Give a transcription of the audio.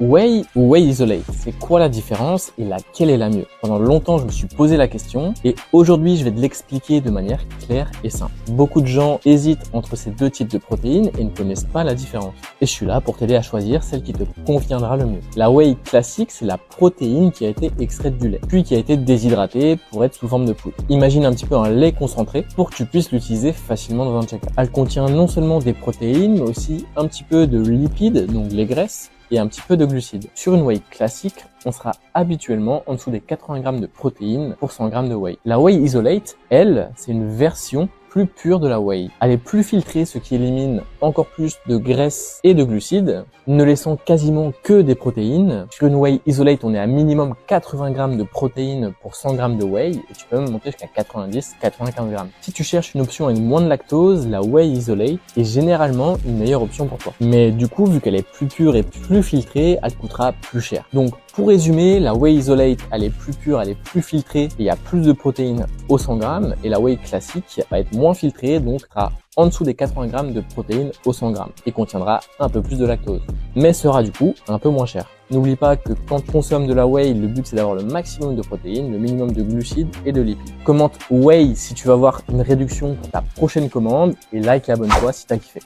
Whey ou Whey Isolate, c'est quoi la différence et laquelle est la mieux? Pendant longtemps, je me suis posé la question et aujourd'hui, je vais te l'expliquer de manière claire et simple. Beaucoup de gens hésitent entre ces deux types de protéines et ne connaissent pas la différence. Et je suis là pour t'aider à choisir celle qui te conviendra le mieux. La Whey classique, c'est la protéine qui a été extraite du lait, puis qui a été déshydratée pour être sous forme de poudre. Imagine un petit peu un lait concentré pour que tu puisses l'utiliser facilement dans un shaker. Elle contient non seulement des protéines, mais aussi un petit peu de lipides, donc les graisses, et un petit peu de glucides. Sur une whey classique, on sera habituellement en dessous des 80 grammes de protéines pour 100 grammes de whey. La Whey Isolate, elle, c'est une version plus pure de la whey. Elle est plus filtrée, ce qui élimine encore plus de graisse et de glucides, ne laissant quasiment que des protéines. Sur une Whey Isolate, on est à minimum 80 grammes de protéines pour 100 grammes de whey, et tu peux même monter jusqu'à 90-95 grammes. Si tu cherches une option avec moins de lactose, la Whey Isolate est généralement une meilleure option pour toi. Mais du coup, vu qu'elle est plus pure et plus filtrée, elle coûtera plus cher. Donc, pour résumer, la Whey Isolate, elle est plus pure, elle est plus filtrée et il y a plus de protéines au 100 grammes. Et la Whey classique va être moins filtrée, donc sera en dessous des 80 grammes de protéines au 100 grammes et contiendra un peu plus de lactose, mais sera du coup un peu moins cher. N'oublie pas que quand tu consommes de la whey, le but c'est d'avoir le maximum de protéines, le minimum de glucides et de lipides. Commente whey si tu veux avoir une réduction pour ta prochaine commande et like et abonne-toi si t'as kiffé.